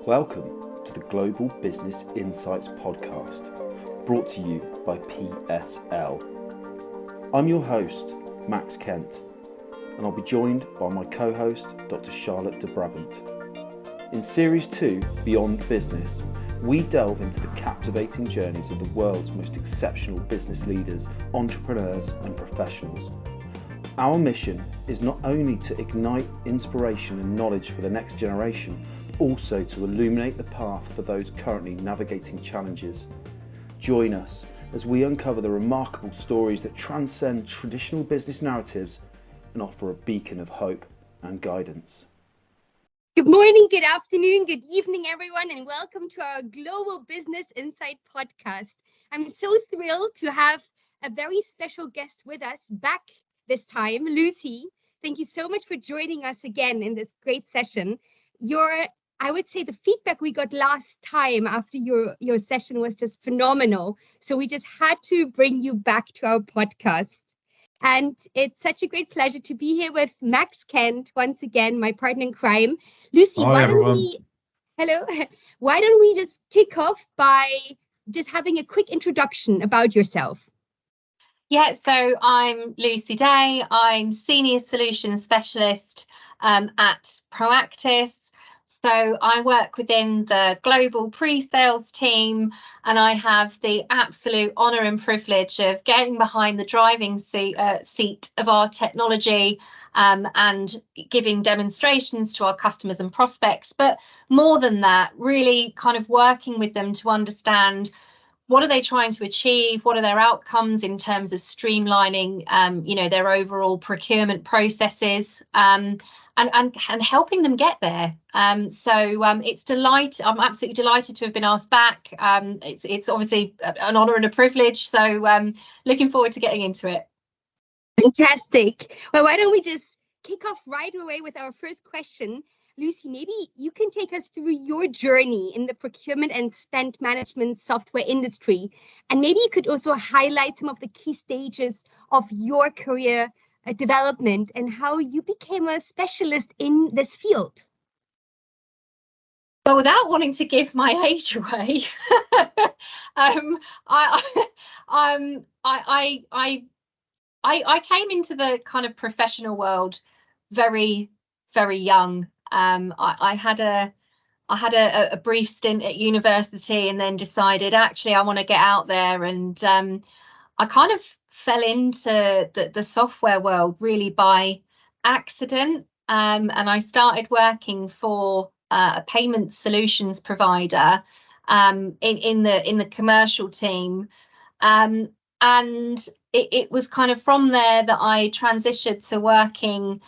Welcome to the Global Business Insights podcast, brought to you by PSL. I'm your host, Max Kent, and I'll be joined by my co-host, Dr. Charlotte de Brabant. In Series 2, Beyond Business, we delve into the captivating journeys of the world's most exceptional business leaders, entrepreneurs, and professionals. Our mission is not only to ignite inspiration and knowledge for the next generation, but also to illuminate the path for those currently navigating challenges. Join us as we uncover the remarkable stories that transcend traditional business narratives and offer a beacon of hope and guidance. Good morning, good afternoon, good evening, everyone, and welcome to our Global Business Insight podcast. I'm so thrilled to have a very special guest with us back this time, Lucy. Thank you so much for joining us again in this great session. I would say the feedback we got last time after your session was just phenomenal. So we just had to bring you back to our podcast. And it's such a great pleasure to be here with Max Kent, once again, my partner in crime. Lucy, Hi, everyone. Why don't we just kick off by just having a quick introduction about yourself? Yeah, so I'm Lucy Day. I'm Senior Solutions Specialist at Proactis. So I work within the global pre-sales team, and I have the absolute honour and privilege of getting behind the driving seat of our technology and giving demonstrations to our customers and prospects. But more than that, really kind of working with them to understand what are they trying to achieve? What are their outcomes in terms of streamlining, their overall procurement processes, and helping them get there. I'm absolutely delighted to have been asked back. It's obviously an honour and a privilege. So looking forward to getting into it. Fantastic. Well, why don't we just kick off right away with our first question? Lucy, maybe you can take us through your journey in the procurement and spend management software industry. And maybe you could also highlight some of the key stages of your career development and how you became a specialist in this field. Well, without wanting to give my age away, I came into the kind of professional world very, very young. I had a brief stint at university and then decided actually I want to get out there, and I kind of fell into the software world really by accident, and I started working for a payment solutions provider in the commercial team, and it was kind of from there that I transitioned to working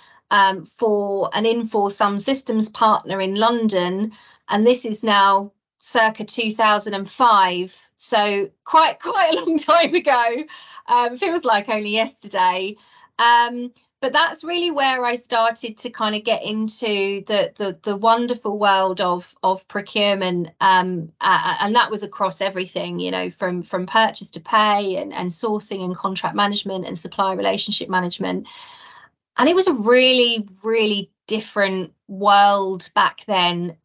for an Infor systems partner in London, and this is now circa 2005, so quite a long time ago. Feels like only yesterday, but that's really where I started to kind of get into the wonderful world of procurement, and that was across everything, from purchase to pay and sourcing and contract management and supplier relationship management. And it was a really, really different world back then.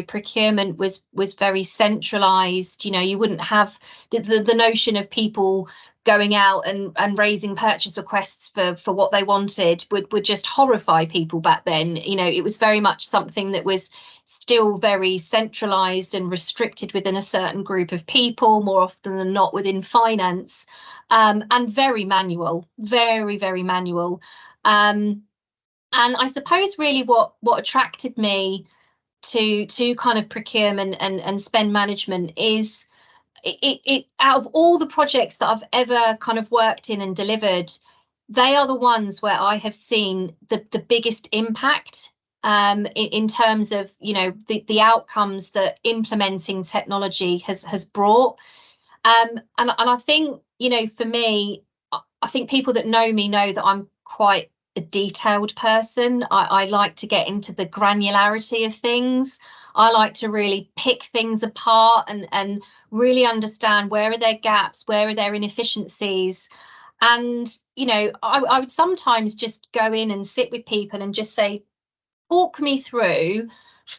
Procurement was very centralized. You wouldn't have the notion of people going out and raising purchase requests for what they wanted would just horrify people back then. It was very much something that was still very centralized and restricted within a certain group of people, more often than not within finance, and very manual, very, very manual. And I suppose really what attracted me to kind of procurement and spend management is it out of all the projects that I've ever kind of worked in and delivered, they are the ones where I have seen the biggest impact in terms of the outcomes that implementing technology has brought. And I think for me, I think people that know me know that I'm quite a detailed person. I like to get into the granularity of things. I like to really pick things apart and really understand where are their gaps, where are their inefficiencies. And, I would sometimes just go in and sit with people and just say, walk me through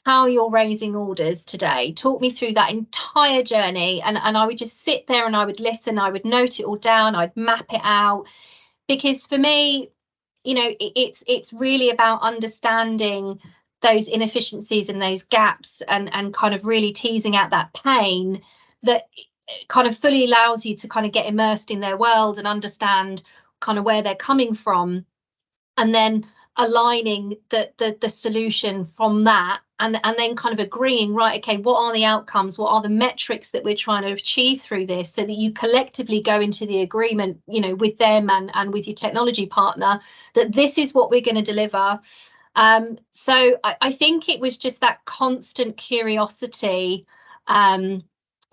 how you're raising orders today. Talk me through that entire journey. And I would just sit there and I would listen, I would note it all down, I'd map it out. Because for me, you know, it's really about understanding those inefficiencies and those gaps, and kind of really teasing out that pain that kind of fully allows you to kind of get immersed in their world and understand kind of where they're coming from, and then aligning the solution from that, and then kind of agreeing, right, okay, what are the outcomes, what are the metrics that we're trying to achieve through this, so that you collectively go into the agreement, you know, with them and with your technology partner, that this is what we're going to deliver. So I think it was just that constant curiosity that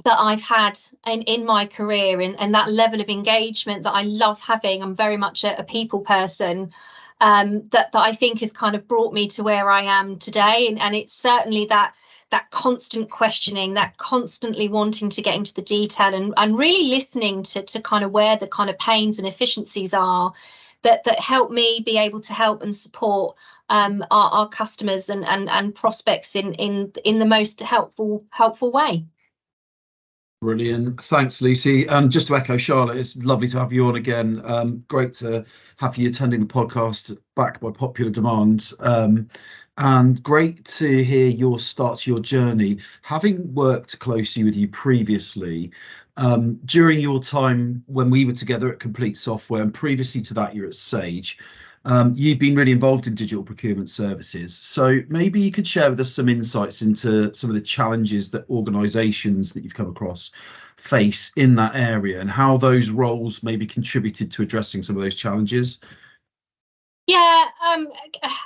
I've had in my career, and that level of engagement that I love having. I'm very much a people person, that I think has kind of brought me to where I am today. And it's certainly that constant questioning, that constantly wanting to get into the detail, and really listening to kind of where the kind of pains and efficiencies are, that help me be able to help and support our customers and prospects in the most helpful way. Brilliant. Thanks, Lucy. And just to echo Charlotte, it's lovely to have you on again. Great to have you attending the podcast back by popular demand. And great to hear your start to your journey. Having worked closely with you previously, during your time when we were together at Complete Software, and previously to that, you're at Sage, you've been really involved in digital procurement services. So maybe you could share with us some insights into some of the challenges that organisations that you've come across face in that area, and how those roles maybe contributed to addressing some of those challenges. Yeah,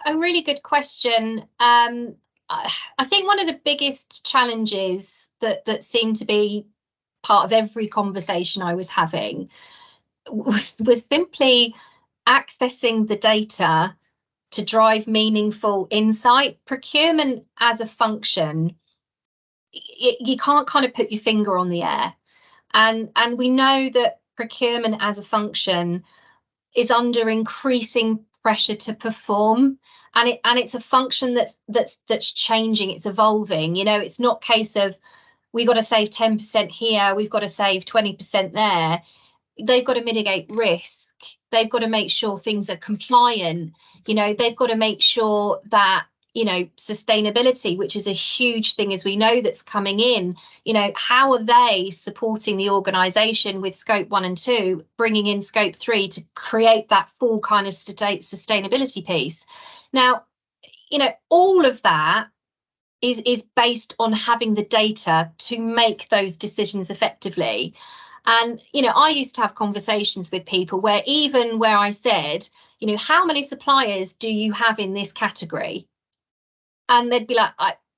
a really good question. I think one of the biggest challenges that seemed to be part of every conversation I was having was simply accessing the data to drive meaningful insight. Procurement as a function, you can't kind of put your finger on the air, and we know that procurement as a function is under increasing pressure to perform, and it's a function that's changing, it's evolving. You know, it's not a case of we've got to save 10% here, we've got to save 20% there. They've got to mitigate risk, they've got to make sure things are compliant, you know, they've got to make sure that, you know, sustainability, which is a huge thing, as we know, that's coming in, you know, how are they supporting the organisation with scope 1 and 2, bringing in scope 3 to create that full kind of sustainability piece. Now, you know, all of that is based on having the data to make those decisions effectively. And, you know, I used to have conversations with people where I said, you know, how many suppliers do you have in this category? And they'd be like,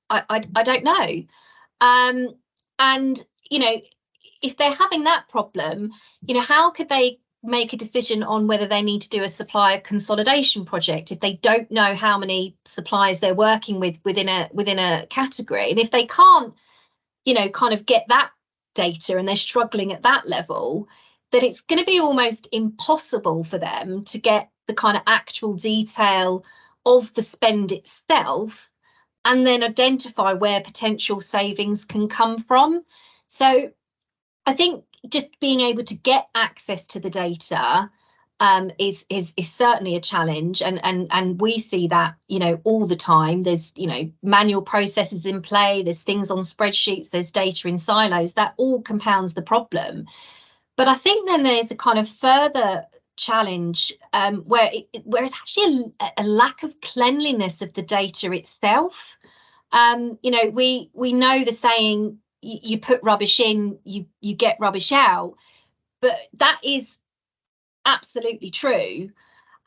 I don't know. And, you know, if they're having that problem, you know, how could they make a decision on whether they need to do a supplier consolidation project if they don't know how many suppliers they're working with within a category? And if they can't, you know, kind of get that data, and they're struggling at that level, then it's going to be almost impossible for them to get the kind of actual detail of the spend itself, and then identify where potential savings can come from. So I think just being able to get access to the data is certainly a challenge, and we see that, you know, all the time. There's, you know, manual processes in play, there's things on spreadsheets, there's data in silos, that all compounds the problem. But I think then there's a kind of further challenge where it's actually a lack of cleanliness of the data itself. You know, we know the saying, you put rubbish in, you get rubbish out, but that is absolutely true.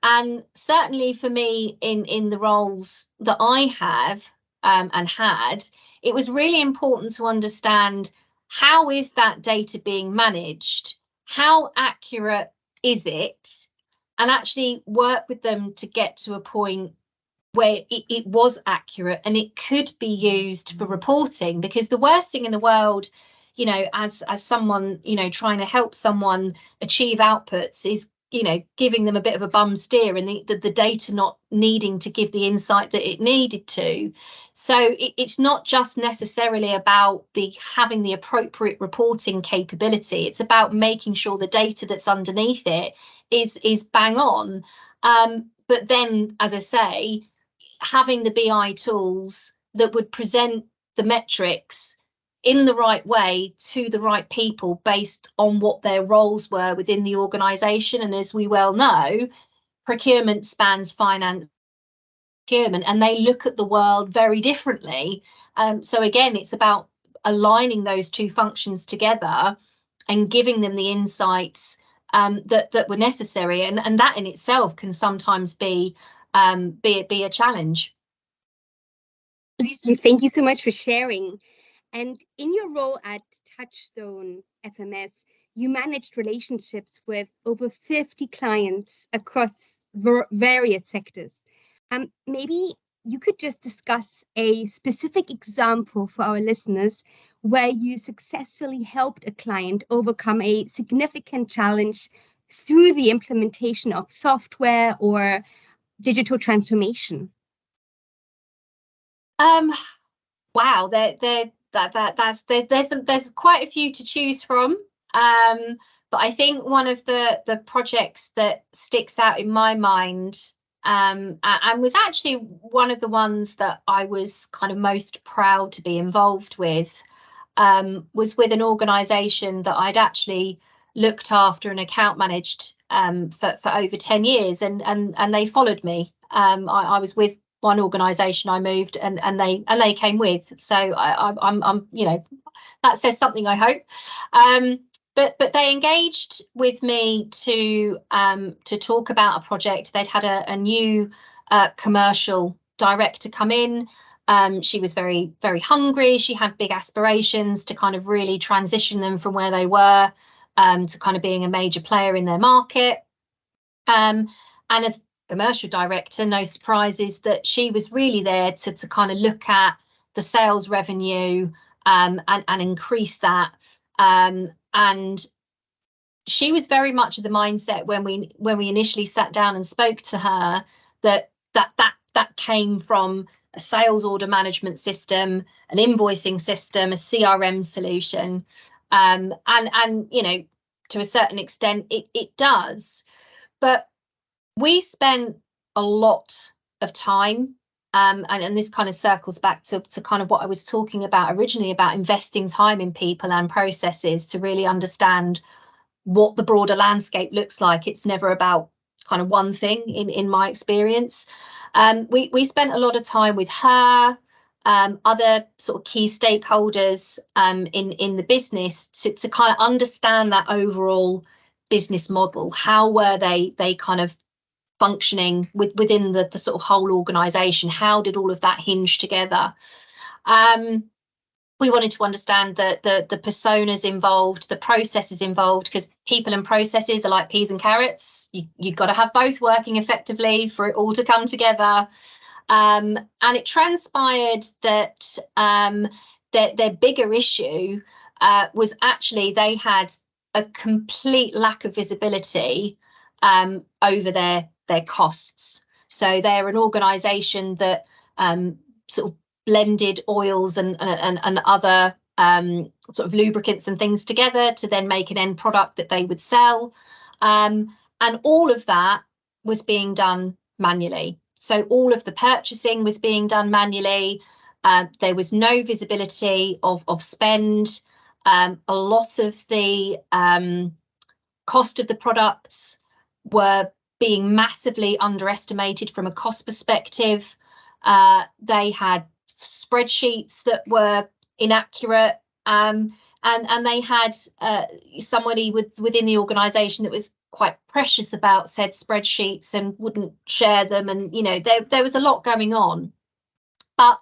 And certainly for me, in the roles that I have and had, it was really important to understand, how is that data being managed, how accurate is it, and actually work with them to get to a point where it was accurate and it could be used for reporting. Because the worst thing in the world, you know, as someone, you know, trying to help someone achieve outputs, is giving them a bit of a bum steer, and the data not needing to give the insight that it needed to. So it's not just necessarily about having the appropriate reporting capability. It's about making sure the data that's underneath it is bang on. But then, as I say, having the BI tools that would present the metrics in the right way to the right people based on what their roles were within the organisation. And as we well know, procurement spans finance, procurement, and they look at the world very differently. So again, it's about aligning those two functions together and giving them the insights that were necessary, and that in itself can sometimes be a challenge. Thank you so much for sharing. And in your role at Touchstone FMS, you managed relationships with over 50 clients across various sectors. Maybe you could just discuss a specific example for our listeners where you successfully helped a client overcome a significant challenge through the implementation of software or digital transformation. Wow, there's quite a few to choose from. But I think one of the projects that sticks out in my mind, and was actually one of the ones that I was kind of most proud to be involved with, was with an organisation that I'd actually looked after and account managed for over 10 years, and they followed me. I was with one organisation, I moved, and they came with. So I'm that says something, I hope. But they engaged with me to talk about a project. They'd had a new commercial director come in. She was very, very hungry. She had big aspirations to kind of really transition them from where they were to kind of being a major player in their market. And as commercial director, no surprises that she was really there to kind of look at the sales revenue and increase that. And she was very much of the mindset when we initially sat down and spoke to her that came from a sales order management system, an invoicing system, a CRM solution, and to a certain extent it does. But we spent a lot of time, and this kind of circles back to kind of what I was talking about originally, about investing time in people and processes to really understand what the broader landscape looks like. It's never about kind of one thing in my experience. We spent a lot of time with her, other sort of key stakeholders in the business to kind of understand that overall business model. How were they kind of functioning within the sort of whole organisation? How did all of that hinge together? We wanted to understand the personas involved, the processes involved, because people and processes are like peas and carrots. You've got to have both working effectively for it all to come together. And it transpired that their bigger issue was actually they had a complete lack of visibility over their costs. So they're an organisation that sort of blended oils and other sort of lubricants and things together to then make an end product that they would sell. And all of that was being done manually. So all of the purchasing was being done manually. There was no visibility of spend. A lot of the cost of the products were being massively underestimated from a cost perspective. They had spreadsheets that were inaccurate, and they had somebody within the organisation that was quite precious about said spreadsheets and wouldn't share them, and there was a lot going on. But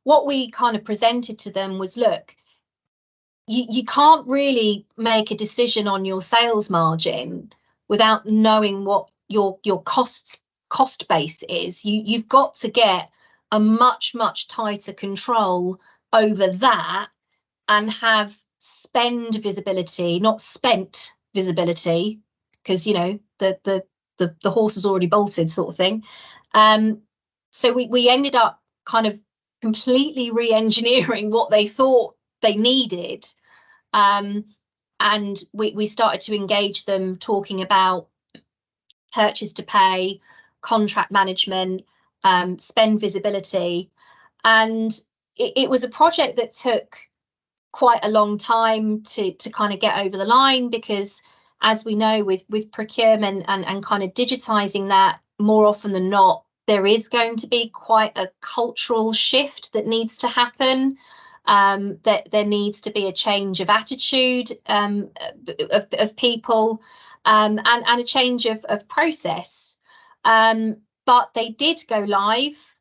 what we kind of presented to them was, look, you can't really make a decision on your sales margin without knowing what your cost base is. You've got to get a much tighter control over that and have spend visibility, not spent visibility, because the horse has already bolted, sort of thing. So we ended up kind of completely re-engineering what they thought they needed, and we started to engage them talking about purchase to pay, contract management, spend visibility, and it was a project that took quite a long time to kind of get over the line, because as we know, with procurement and kind of digitizing that, more often than not, there is going to be quite a cultural shift that needs to happen, that there needs to be a change of attitude of people, and a change of process. But they did go live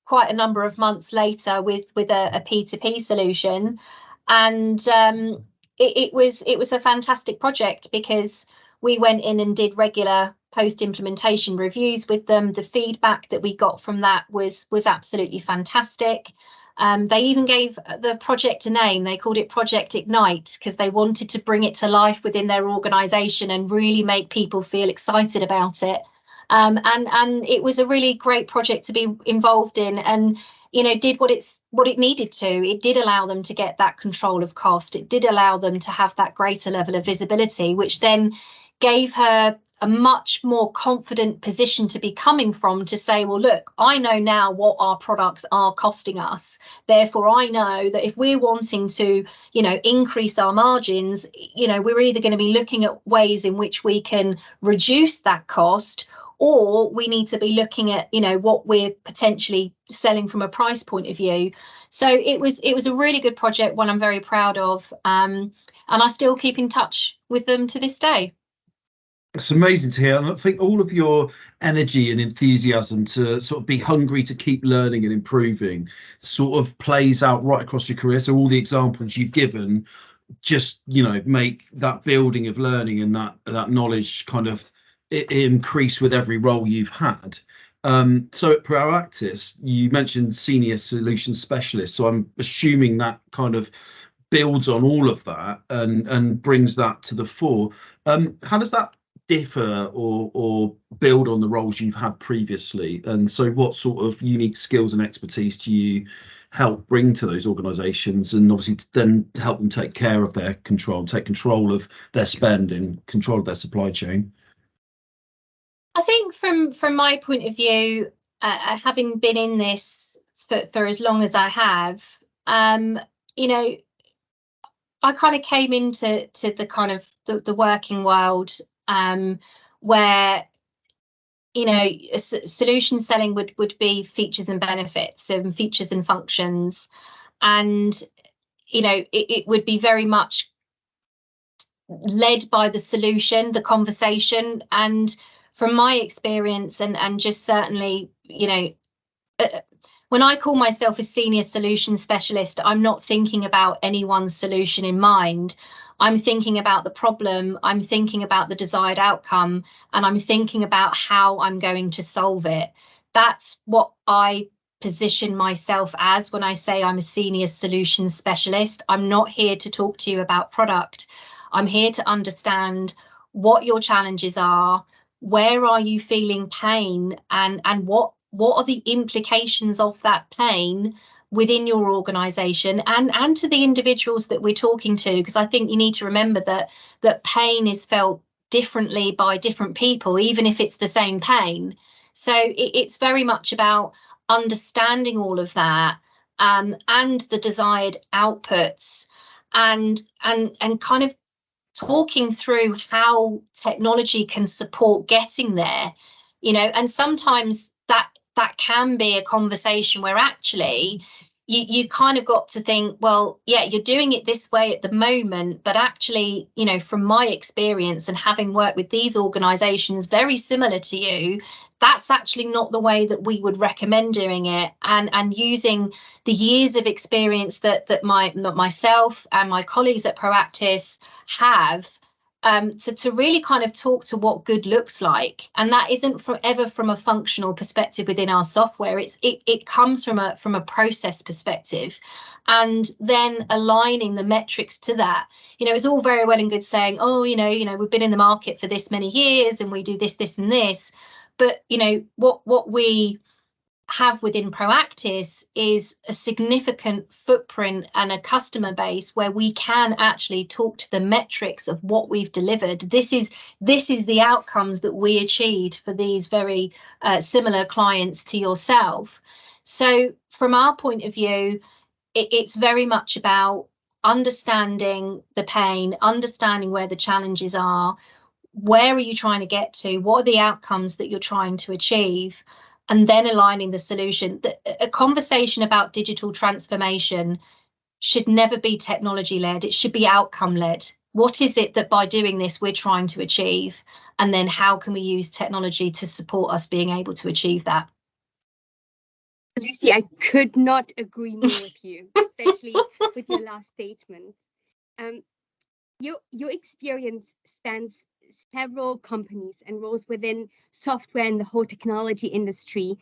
quite a number of months later with a P2P solution, and it was a fantastic project, because we went in and did regular post-implementation reviews with them. The feedback that we got from that was absolutely fantastic. They even gave the project a name. They called it Project Ignite, because they wanted to bring it to life within their organisation and really make people feel excited about it. And it was a really great project to be involved in, and did what it needed to. It did allow them to get that control of cost. It did allow them to have that greater level of visibility, which then gave her a much more confident position to be coming from, to say, well, look, I know now what our products are costing us. Therefore, I know that if we're wanting to, increase our margins, we're either going to be looking at ways in which we can reduce that cost, or we need to be looking at, what we're potentially selling from a price point of view. So it was a really good project, one I'm very proud of, and I still keep in touch with them to this day. It's amazing to hear, and I think all of your energy and enthusiasm to sort of be hungry to keep learning and improving sort of plays out right across your career. So all the examples you've given just, make that building of learning and that knowledge kind of increase with every role you've had. So at Proactis, you mentioned senior solution specialist. So I'm assuming that kind of builds on all of that and brings that to the fore. How does that differ or build on the roles you've had previously? And so what sort of unique skills and expertise do you help bring to those organizations, and obviously to then help them take care of their control, take control of their spend and control of their supply chain? I think from my point of view, having been in this for as long as I have, I kind of came into the kind of the working world, where solution selling would be features and benefits, and features and functions, and it would be very much led by the solution, the conversation. And from my experience, and just certainly, when I call myself a senior solution specialist, I'm not thinking about any one solution in mind. I'm thinking about the problem, I'm thinking about the desired outcome, and I'm thinking about how I'm going to solve it. That's what I position myself as when I say I'm a senior solution specialist. I'm not here to talk to you about product. I'm here to understand what your challenges are, where are you feeling pain, and what are the implications of that pain within your organization, and to the individuals that we're talking to, because I think you need to remember that pain is felt differently by different people, even if it's the same pain. So it's very much about understanding all of that, and the desired outputs, and kind of talking through how technology can support getting there, and sometimes that can be a conversation where actually you kind of got to think, well, yeah, you're doing it this way at the moment, but actually, from my experience and having worked with these organizations very similar to you, that's actually not the way that we would recommend doing it. And using the years of experience that myself and my colleagues at Proactis have, to really kind of talk to what good looks like. And that isn't ever from a functional perspective within our software. It comes from a process perspective, and then aligning the metrics to that. It's all very well and good saying, oh, we've been in the market for this many years and we do this, this and this. But, what we have within Proactis is a significant footprint and a customer base where we can actually talk to the metrics of what we've delivered. This is the outcomes that we achieved for these very similar clients to yourself. So from our point of view, it's very much about understanding the pain, understanding where the challenges are, where are you trying to get to, what are the outcomes that you're trying to achieve, and then aligning the solution. A conversation about digital transformation should never be technology-led. It should be outcome-led. What is it that by doing this we're trying to achieve? And then how can we use technology to support us being able to achieve that? Lucy, I could not agree more with you, especially with your last statement. Your experience spans several companies and roles within software and the whole technology industry.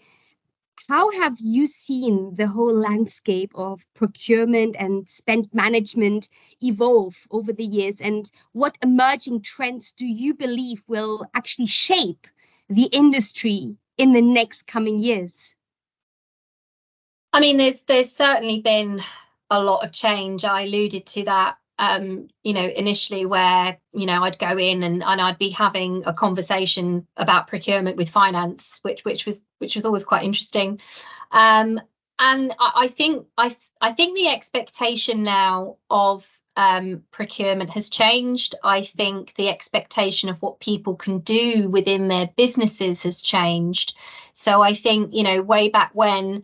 How have you seen the whole landscape of procurement and spend management evolve over the years? And what emerging trends do you believe will actually shape the industry in the next coming years? I mean, there's certainly been a lot of change. I alluded to that initially, where I'd go in and I'd be having a conversation about procurement with finance, which was always quite interesting. And I think the expectation now of procurement has changed. I think the expectation of what people can do within their businesses has changed. So I think way back when,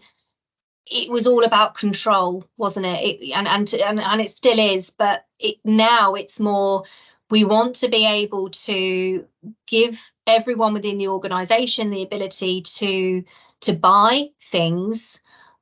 it was all about control, wasn't it? And it still is, but now it's more, we want to be able to give everyone within the organization the ability to buy things,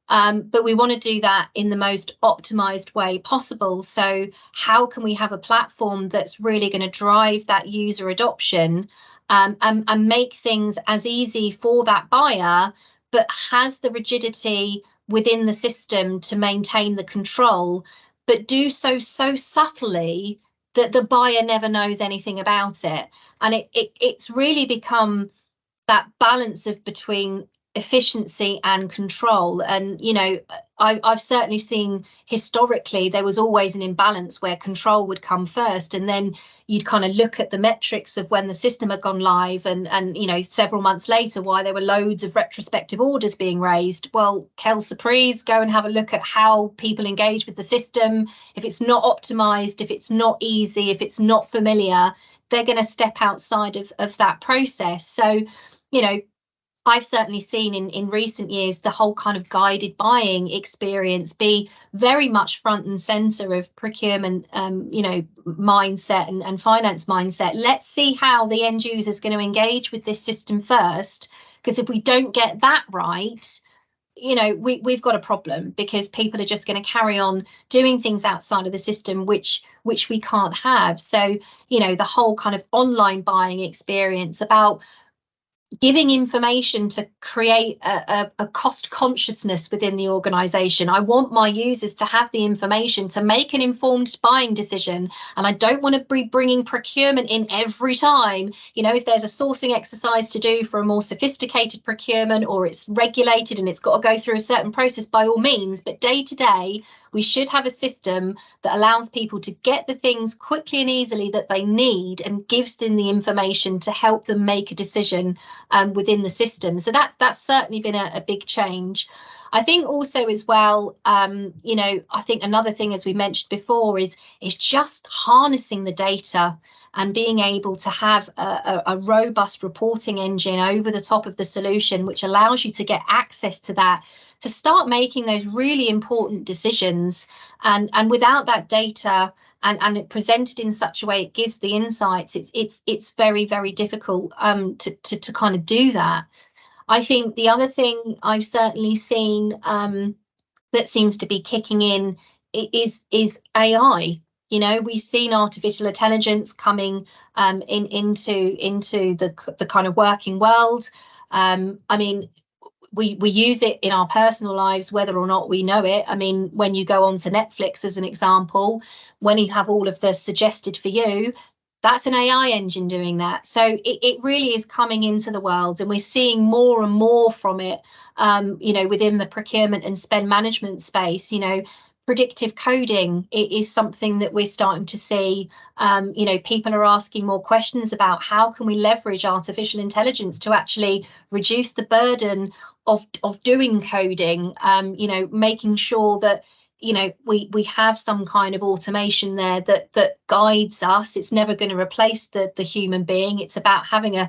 but we want to do that in the most optimized way possible. So how can we have a platform that's really going to drive that user adoption, and make things as easy for that buyer, but has the rigidity within the system to maintain the control, but do so subtly that the buyer never knows anything about it. And it's really become that balance of between efficiency and control. And I've certainly seen historically there was always an imbalance where control would come first, and then you'd kind of look at the metrics of when the system had gone live, and several months later why there were loads of retrospective orders being raised. Well, quelle surprise, go and have a look at how people engage with the system. If it's not optimized, if it's not easy, if it's not familiar, they're going to step outside of that process. So I've certainly seen in recent years the whole kind of guided buying experience be very much front and center of procurement, mindset and finance mindset. Let's see how the end user is going to engage with this system first, because if we don't get that right, we've got a problem, because people are just going to carry on doing things outside of the system, which we can't have. So, the whole kind of online buying experience about giving information to create a cost consciousness within the organization. I want my users to have the information to make an informed buying decision, and I don't want to be bringing procurement in every time. If there's a sourcing exercise to do for a more sophisticated procurement, or it's regulated and it's got to go through a certain process, by all means, but day to day we should have a system that allows people to get the things quickly and easily that they need, and gives them the information to help them make a decision within the system. So that's certainly been a big change. I think also as well, I think another thing, as we mentioned before, is just harnessing the data and being able to have a robust reporting engine over the top of the solution, which allows you to get access to that, to start making those really important decisions. And without that data and it presented in such a way it gives the insights, it's very, very difficult to kind of do that. I think the other thing I've certainly seen that seems to be kicking in is AI. You know, we've seen artificial intelligence coming into the kind of working world. I mean, we use it in our personal lives, whether or not we know it. I mean, when you go on to Netflix, as an example, when you have all of the suggested for you, that's an AI engine doing that. So it really is coming into the world, and we're seeing more and more from it, you know, within the procurement and spend management space. You know, predictive coding is something that we're starting to see. You know, people are asking more questions about how can we leverage artificial intelligence to actually reduce the burden of doing coding, you know, making sure that, you know, we have some kind of automation there that guides us. It's never going to replace the human being. It's about having a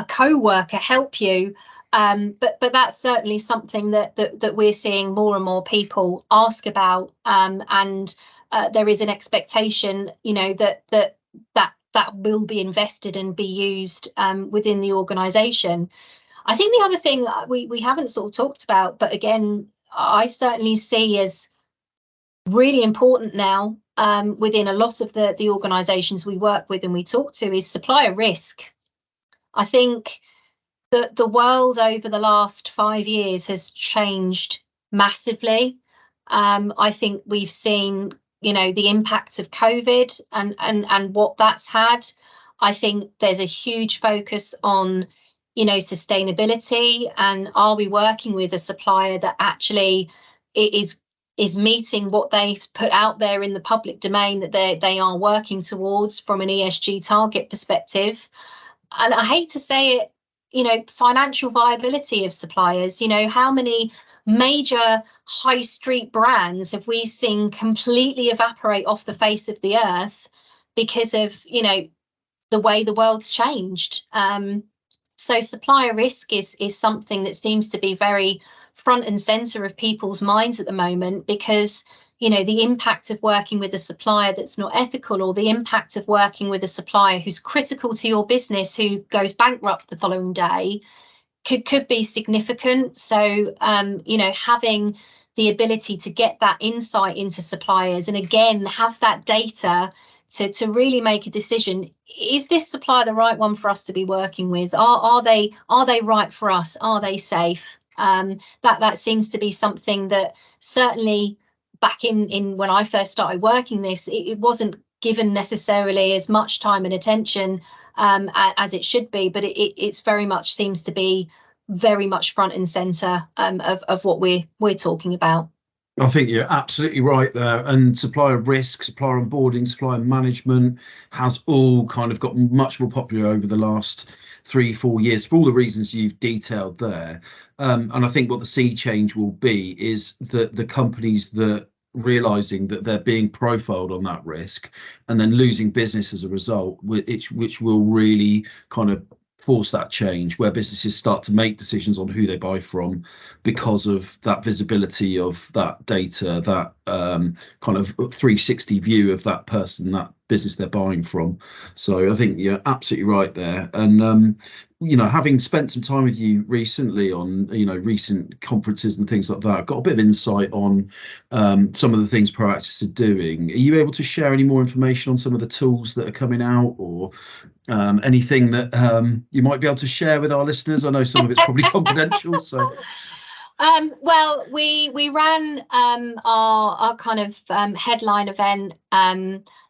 co-worker help you. But that's certainly something that we're seeing more and more people ask about, and there is an expectation, you know, that will be invested and be used within the organisation. I think the other thing we haven't sort of talked about, but again, I certainly see as really important now within a lot of the organisations we work with and we talk to, is supplier risk. I think that the world over the last 5 years has changed massively. I think we've seen, you know, the impacts of COVID and what that's had. I think there's a huge focus on, you know, sustainability, and are we working with a supplier that actually is meeting what they've put out there in the public domain that they are working towards from an ESG target perspective. And I hate to say it, you know, financial viability of suppliers. You know, how many major high street brands have we seen completely evaporate off the face of the earth because of, you know, the way the world's changed? So supplier risk is something that seems to be very front and center of people's minds at the moment, because, you know, the impact of working with a supplier that's not ethical, or the impact of working with a supplier who's critical to your business, who goes bankrupt the following day, could be significant. So, you know, having the ability to get that insight into suppliers, and again, have that data to really make a decision. Is this supplier the right one for us to be working with? Are they right for us? Are they safe? That seems to be something that certainly back in when I first started working this, it wasn't given necessarily as much time and attention as it should be, but it's very much seems to be very much front and center of what we're talking about. I think you're absolutely right there. And supplier risk, supplier onboarding, supplier management has all kind of got much more popular over the last 3-4 years for all the reasons you've detailed there. And I think what the sea change will be is that the companies that realizing that they're being profiled on that risk and then losing business as a result, which will really kind of force that change, where businesses start to make decisions on who they buy from because of that visibility of that data, that kind of 360 view of that person, that business they're buying from. So I think you're absolutely right there. And you know, having spent some time with you recently on, you know, recent conferences and things like that, I've got a bit of insight on some of the things Proactis are doing. Are you able to share any more information on some of the tools that are coming out, or anything that you might be able to share with our listeners? I know some of it's probably confidential. So well, we ran our kind of headline event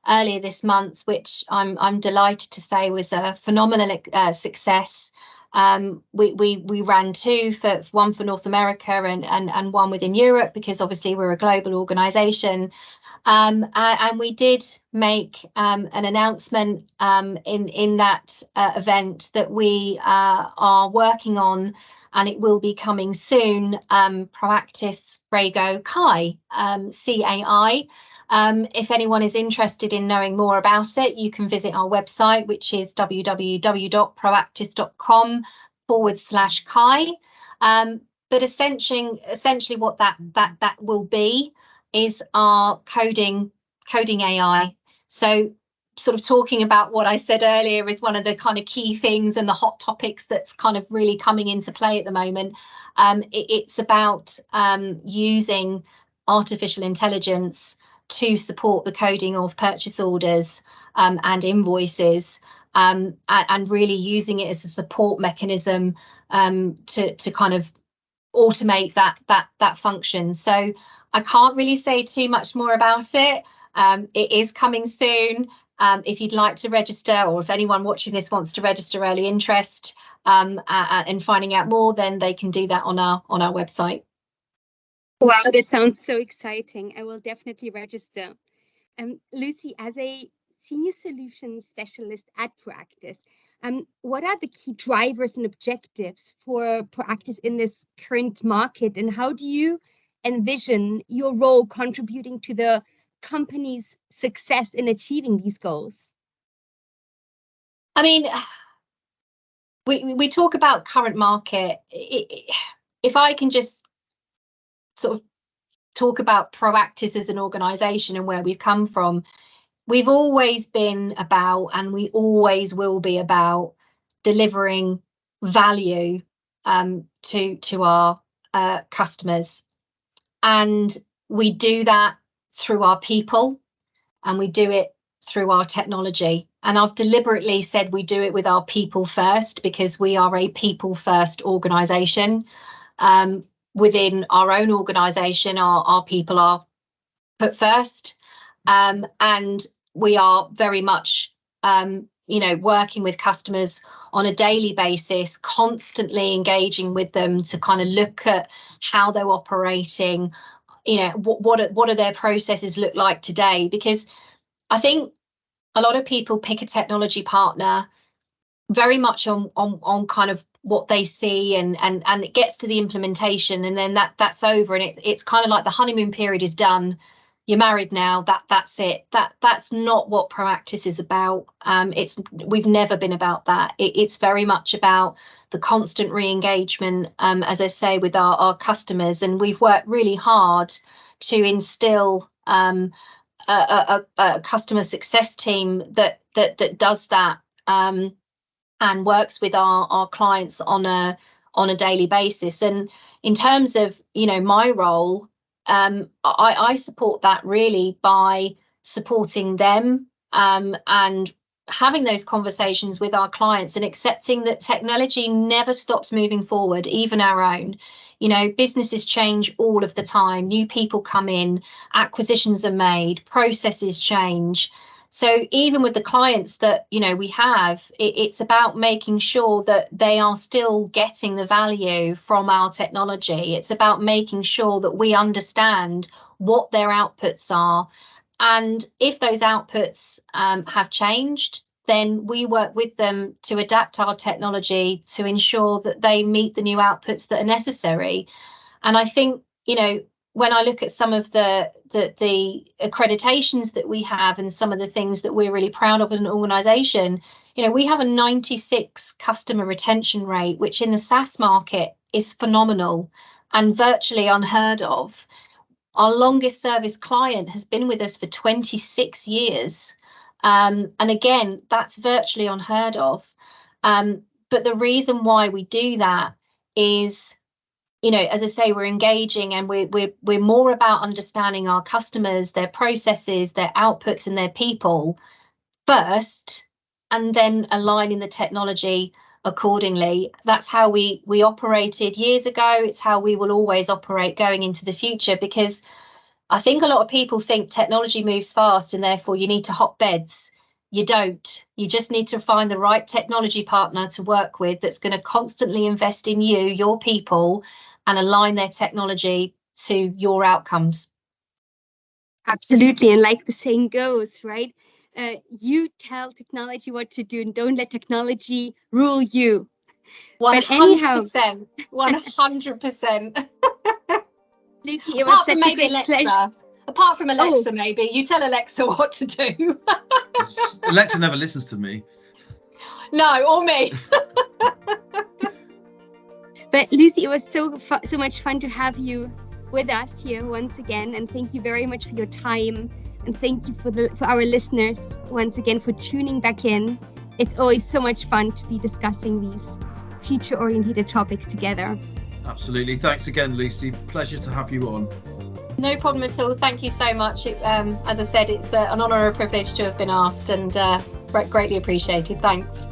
earlier this month, which I'm delighted to say was a phenomenal success. We ran two, one for North America and one within Europe, because obviously we're a global organisation. And we did make an announcement in that event that we are working on, and it will be coming soon, Proactis Brago Kai, CAI. If anyone is interested in knowing more about it, you can visit our website, which is www.proactis.com/Kai. But essentially what that will be is our coding AI. So sort of talking about what I said earlier is one of the kind of key things and the hot topics that's kind of really coming into play at the moment. It's about using artificial intelligence to support the coding of purchase orders and invoices, and really using it as a support mechanism to kind of automate that function. So I can't really say too much more about it. It is coming soon. If you'd like to register, or if anyone watching this wants to register early interest and finding out more, then they can do that on our website. Wow, this sounds so exciting. I will definitely register. Lucy, as a senior solutions specialist at Proactis, what are the key drivers and objectives for Proactis in this current market, and how do you envision your role contributing to the company's success in achieving these goals? I mean, we talk about current market. If I can just sort of talk about Proactis as an organisation and where we've come from, we've always been about, and we always will be about, delivering value to our customers, and we do that through our people, and we do it through our technology. And I've deliberately said we do it with our people first, because we are a people first organisation. Within our own organisation, our people are put first, and we are very much working with customers on a daily basis, constantly engaging with them to kind of look at how they're operating, what do their processes look like today. Because I think a lot of people pick a technology partner very much on kind of what they see, and it gets to the implementation, and then that's over, and it's kind of like the honeymoon period is done. You're married now. That's it. That's not what Proactis is about. We've never been about that. It's very much about the constant re-engagement, as I say, with our customers, and we've worked really hard to instill a customer success team that does that, and works with our clients on a daily basis. And in terms of my role, I support that really by supporting them, and having those conversations with our clients, and accepting that technology never stops moving forward, even our own. Businesses change all of the time. New people come in, acquisitions are made, processes change. So even with the clients that we have, it's about making sure that they are still getting the value from our technology. It's about making sure that we understand what their outputs are, and if those outputs have changed, then we work with them to adapt our technology to ensure that they meet the new outputs that are necessary. And I think when I look at some of the accreditations that we have, and some of the things that we're really proud of as an organisation, we have a 96 customer retention rate, which in the SaaS market is phenomenal and virtually unheard of. Our longest service client has been with us for 26 years. And again, that's virtually unheard of. But the reason why we do that is, as I say, we're engaging, and we're more about understanding our customers, their processes, their outputs, and their people first, and then aligning the technology accordingly. That's how we operated years ago. It's how we will always operate going into the future, because I think a lot of people think technology moves fast and therefore you need to hop beds. You don't. You just need to find the right technology partner to work with that's going to constantly invest in you, your people, and align their technology to your outcomes. Absolutely. And like the saying goes, right? You tell technology what to do, and don't let technology rule you. 100%. 100%. Lucy, it was such a great pleasure. Apart from Alexa, maybe. You tell Alexa what to do. Alexa never listens to me. No, or me. But Lucy, it was so much fun to have you with us here once again, and thank you very much for your time, and thank you for our listeners once again for tuning back in. It's always so much fun to be discussing these future-oriented topics together. Absolutely. Thanks again, Lucy. Pleasure to have you on. No problem at all. Thank you so much. As I said, it's an honour and a privilege to have been asked, and greatly appreciated. Thanks.